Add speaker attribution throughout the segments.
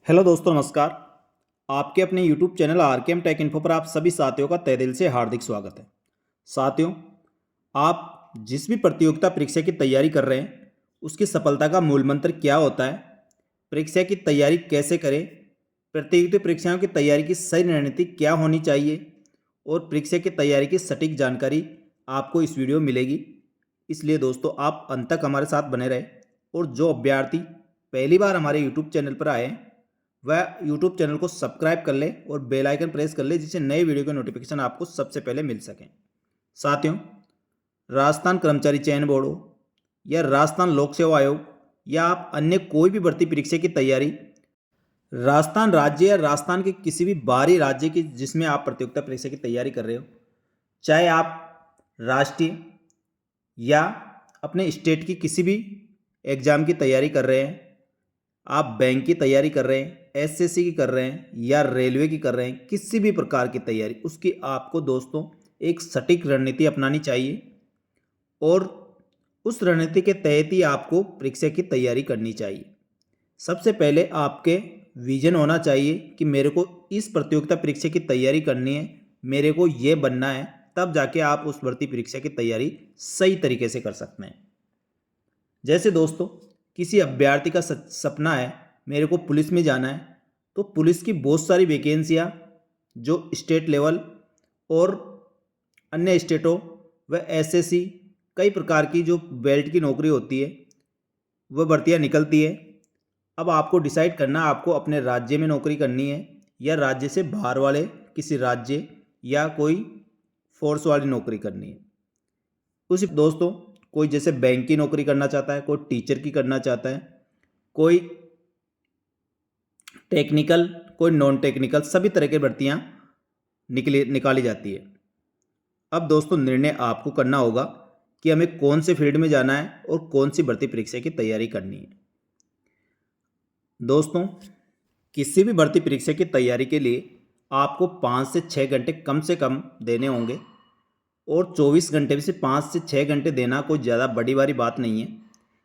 Speaker 1: Hello दोस्तों, नमस्कार। आपके अपने YouTube channel RKM take info पर आप सभी साथियों का तहे दिल से हार्दिक स्वागत है। साथियों, आप जिस भी प्रतियोगिता परीक्षा की तैयारी कर रहे हैं, उसकी सफलता का मूल मंत्र क्या होता है, परीक्षा की तैयारी कैसे करें, प्रतियोगिता परीक्षाओं की तैयारी की सही रणनीति क्या होनी चाहिए और परीक्षा की तैयारी की सटीक जानकारी आपको इस वीडियो में मिलेगी। इसलिए दोस्तों, आप अंत तक हमारे साथ बने रहे और जो अभ्यर्थी पहली बार हमारे यूट्यूब चैनल पर आए हैं, वह यूट्यूब चैनल को सब्सक्राइब कर ले और बेल आइकन प्रेस कर ले, जिससे नए वीडियो के नोटिफिकेशन आपको सबसे पहले मिल सकें। साथियों, राजस्थान कर्मचारी चयन बोर्ड हो या राजस्थान लोक सेवा आयोग या आप अन्य कोई भी भर्ती परीक्षा की तैयारी राजस्थान राज्य या राजस्थान के किसी भी बाहरी राज्य की जिसमें आप प्रतियोगिता परीक्षा की तैयारी कर रहे हो, चाहे आप राष्ट्रीय या अपने स्टेट की किसी भी एग्जाम की तैयारी कर रहे हैं, आप बैंक की तैयारी कर रहे हैं, एसएससी की कर रहे हैं या रेलवे की कर रहे हैं, किसी भी प्रकार की तैयारी, उसकी आपको दोस्तों एक सटीक रणनीति अपनानी चाहिए और उस रणनीति के तहत ही आपको परीक्षा की तैयारी करनी चाहिए। सबसे पहले आपके विजन होना चाहिए कि मेरे को इस प्रतियोगिता परीक्षा की तैयारी करनी है, मेरे को ये बनना है, तब जाके आप उस भर्ती परीक्षा की तैयारी सही तरीके से कर सकते हैं। जैसे दोस्तों, किसी अभ्यर्थी का सपना है मेरे को पुलिस में जाना है, तो पुलिस की बहुत सारी वैकेंसियाँ जो स्टेट लेवल और अन्य स्टेटों व एसएससी कई प्रकार की जो बेल्ट की नौकरी होती है, वह भर्तियाँ निकलती है। अब आपको डिसाइड करना आपको अपने राज्य में नौकरी करनी है या राज्य से बाहर वाले किसी राज्य या कोई फोर्स वाली नौकरी करनी है। उसी दोस्तों, कोई जैसे बैंक की नौकरी करना चाहता है, कोई टीचर की करना चाहता है, कोई टेक्निकल, कोई नॉन टेक्निकल, सभी तरह की भर्तियाँ निकाली जाती है। अब दोस्तों, निर्णय आपको करना होगा कि हमें कौन से फील्ड में जाना है और कौन सी भर्ती परीक्षा की तैयारी करनी है। दोस्तों, किसी भी भर्ती परीक्षा की तैयारी के लिए आपको 5 से 6 घंटे कम से कम देने होंगे और 24 घंटे में से 5 से 6 घंटे देना कोई ज़्यादा बड़ी वाली बात नहीं है।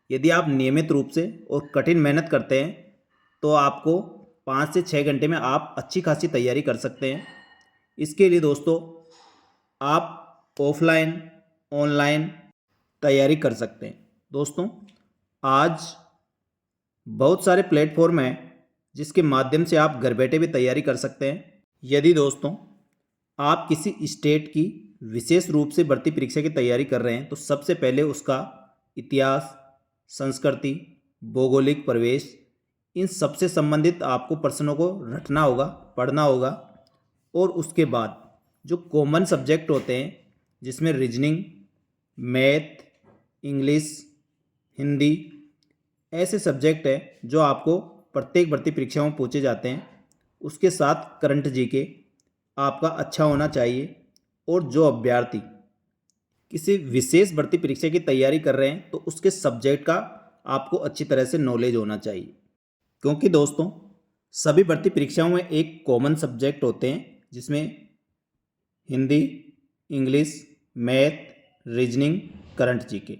Speaker 1: यदि आप नियमित रूप से और कठिन मेहनत करते हैं तो आपको 5 से 6 घंटे में आप अच्छी खासी तैयारी कर सकते हैं। इसके लिए दोस्तों, आप ऑफलाइन, ऑनलाइन तैयारी कर सकते हैं। दोस्तों, आज बहुत सारे प्लेटफॉर्म हैं जिसके माध्यम से आप घर बैठे भी तैयारी कर सकते हैं। यदि दोस्तों आप किसी स्टेट की विशेष रूप से भर्ती परीक्षा की तैयारी कर रहे हैं, तो सबसे पहले उसका इतिहास, संस्कृति, भौगोलिक प्रवेश, इन सबसे संबंधित आपको प्रश्नों को रटना होगा, पढ़ना होगा और उसके बाद जो कॉमन सब्जेक्ट होते हैं जिसमें रीजनिंग, मैथ, इंग्लिश, हिंदी, ऐसे सब्जेक्ट हैं जो आपको प्रत्येक भर्ती परीक्षाओं में पूछे जाते हैं, उसके साथ करंट जीके आपका अच्छा होना चाहिए। और जो अभ्यर्थी किसी विशेष भर्ती परीक्षा की तैयारी कर रहे हैं, तो उसके सब्जेक्ट का आपको अच्छी तरह से नॉलेज होना चाहिए, क्योंकि दोस्तों सभी भर्ती परीक्षाओं में एक कॉमन सब्जेक्ट होते हैं जिसमें Hindi, English, math, reasoning, current GK,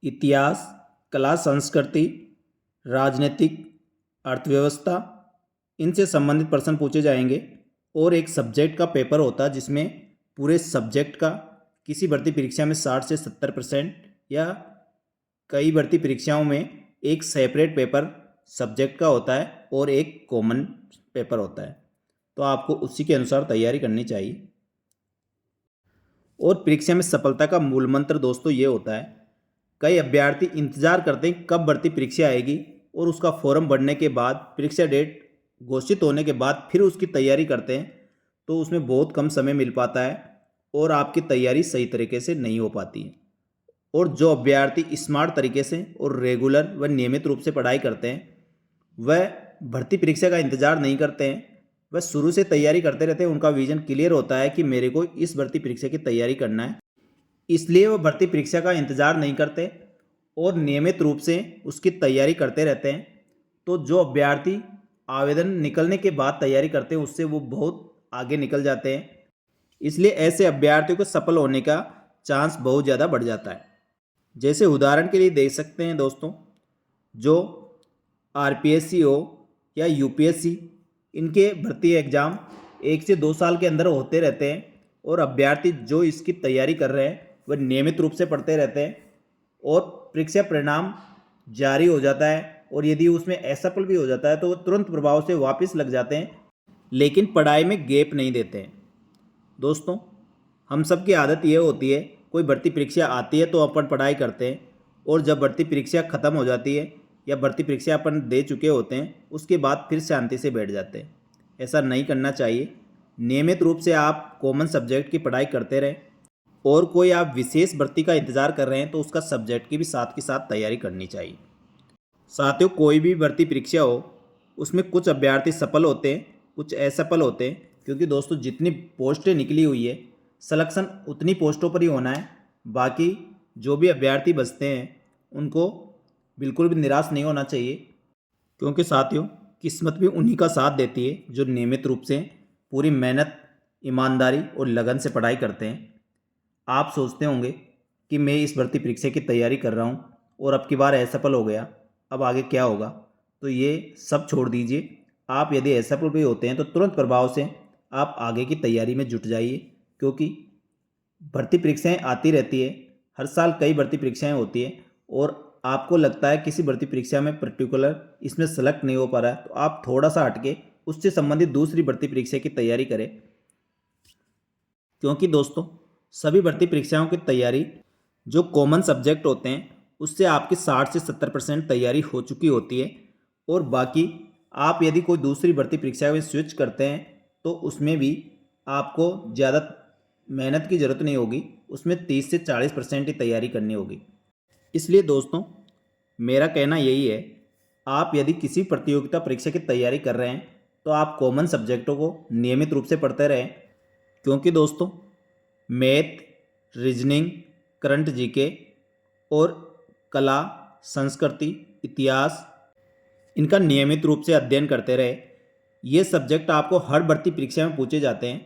Speaker 1: इतिहास, कला संस्कृति, राजनीतिक, अर्थव्यवस्था, इनसे संबंधित प्रश्न पूछे जाएंगे। और एक सब्जेक्ट का पेपर होता है जिसमें पूरे सब्जेक्ट का किसी भर्ती परीक्षा में 60 से 70% या कई भर्ती परीक्षाओं में एक सेपरेट पेपर सब्जेक्ट का होता है और एक कॉमन पेपर होता है, तो आपको उसी के अनुसार तैयारी करनी चाहिए। और परीक्षा में सफलता का मूल मंत्र दोस्तों ये होता है, कई अभ्यर्थी इंतजार करते हैं कब भर्ती परीक्षा आएगी और उसका फॉर्म भरने के बाद परीक्षा डेट घोषित होने के बाद फिर उसकी तैयारी करते हैं, तो उसमें बहुत कम समय मिल पाता है और आपकी तैयारी सही तरीके से नहीं हो पाती है। और जो अभ्यर्थी स्मार्ट तरीके से और रेगुलर व नियमित रूप से पढ़ाई करते हैं, वह भर्ती परीक्षा का इंतजार नहीं करते हैं, वह शुरू से तैयारी करते रहते हैं। उनका विजन क्लियर होता है कि मेरे को इस भर्ती परीक्षा की तैयारी करना है, इसलिए वह भर्ती परीक्षा का इंतजार नहीं करते और नियमित रूप से उसकी तैयारी करते रहते हैं। तो जो अभ्यर्थी आवेदन निकलने के बाद तैयारी करते हैं, उससे वो बहुत आगे निकल जाते हैं। इसलिए ऐसे अभ्यर्थियों को सफल होने का चांस बहुत ज़्यादा बढ़ जाता है। जैसे उदाहरण के लिए देख सकते हैं दोस्तों, जो आरपीएससी हो या यूपीएससी, इनके भर्ती एग्ज़ाम 1 से 2 साल के अंदर होते रहते हैं और अभ्यर्थी जो इसकी तैयारी कर रहे हैं वह नियमित रूप से पढ़ते रहते हैं और परीक्षा परिणाम जारी हो जाता है और यदि उसमें असफल भी हो जाता है तो वो तुरंत प्रभाव से वापस लग जाते हैं, लेकिन पढ़ाई में गैप नहीं देते हैं। दोस्तों, हम सब की आदत ये होती है, कोई भर्ती परीक्षा आती है तो अपन पढ़ाई करते हैं और जब भर्ती परीक्षा ख़त्म हो जाती है या भर्ती परीक्षा अपन दे चुके होते हैं उसके बाद फिर शांति से बैठ जाते हैं। ऐसा नहीं करना चाहिए। नियमित रूप से आप कॉमन सब्जेक्ट की पढ़ाई करते रहें और कोई आप विशेष भर्ती का इंतज़ार कर रहे हैं तो उसका सब्जेक्ट की भी साथ के साथ तैयारी करनी चाहिए। साथियों, कोई भी भर्ती परीक्षा हो उसमें कुछ अभ्यर्थी सफल होते हैं, कुछ असफल होते हैं, क्योंकि दोस्तों जितनी पोस्टें निकली हुई है सिलेक्शन उतनी पोस्टों पर ही होना है। बाकी जो भी अभ्यर्थी बचते हैं उनको बिल्कुल भी निराश नहीं होना चाहिए, क्योंकि साथियों किस्मत भी उन्हीं का साथ देती है जो नियमित रूप से पूरी मेहनत, ईमानदारी और लगन से पढ़ाई करते हैं। आप सोचते होंगे कि मैं इस भर्ती परीक्षा की तैयारी कर रहा हूँ और अब की बार असफल हो गया, अब आगे क्या होगा। तो ये सब छोड़ दीजिए। आप यदि असफल भी होते हैं तो तुरंत प्रभाव से आप आगे की तैयारी में जुट जाइए, क्योंकि भर्ती परीक्षाएं आती रहती है। हर साल कई भर्ती परीक्षाएं होती है और आपको लगता है किसी भर्ती परीक्षा में पर्टिकुलर इसमें सेलेक्ट नहीं हो पा रहा है तो आप थोड़ा सा हटके उससे संबंधित दूसरी भर्ती परीक्षा की तैयारी करें, क्योंकि दोस्तों सभी भर्ती परीक्षाओं की तैयारी जो कॉमन सब्जेक्ट होते हैं उससे आपकी 60 से 70% तैयारी हो चुकी होती है और बाकी आप यदि कोई दूसरी भर्ती परीक्षा में स्विच करते हैं तो उसमें भी आपको ज़्यादा मेहनत की ज़रूरत नहीं होगी, उसमें 30 से 40% ही तैयारी करनी होगी। इसलिए दोस्तों मेरा कहना यही है, आप यदि किसी प्रतियोगिता परीक्षा की तैयारी कर रहे हैं तो आप कॉमन सब्जेक्टों को नियमित रूप से पढ़ते रहें, क्योंकि दोस्तों मैथ, रीजनिंग, करंट जीके और कला, संस्कृति, इतिहास, इनका नियमित रूप से अध्ययन करते रहे। ये सब्जेक्ट आपको हर भर्ती परीक्षा में पूछे जाते हैं,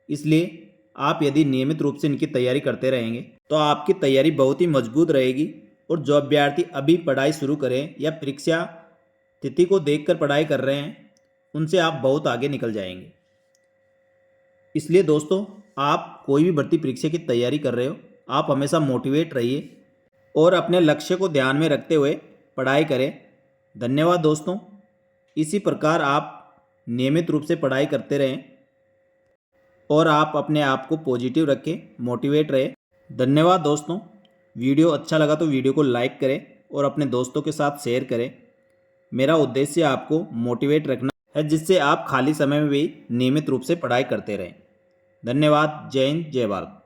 Speaker 1: इसलिए आप यदि नियमित रूप से इनकी तैयारी करते रहेंगे तो आपकी तैयारी बहुत ही मजबूत रहेगी और जो अभ्यर्थी अभी पढ़ाई शुरू करें या परीक्षा तिथि को देखकर पढ़ाई कर रहे हैं उनसे आप बहुत आगे निकल जाएंगे। इसलिए दोस्तों आप कोई भी भर्ती परीक्षा की तैयारी कर रहे हो, आप हमेशा मोटिवेट रहिए और अपने लक्ष्य को ध्यान में रखते हुए पढ़ाई करें। धन्यवाद दोस्तों। इसी प्रकार आप नियमित रूप से पढ़ाई करते रहें और आप अपने आप को पॉजिटिव रखें, मोटिवेट रहे। धन्यवाद दोस्तों। वीडियो अच्छा लगा तो वीडियो को लाइक करें और अपने दोस्तों के साथ शेयर करें। मेरा उद्देश्य आपको मोटिवेट रखना है, जिससे आप खाली समय में भी नियमित रूप से पढ़ाई करते रहें। धन्यवाद। जय हिंद, जय भारत।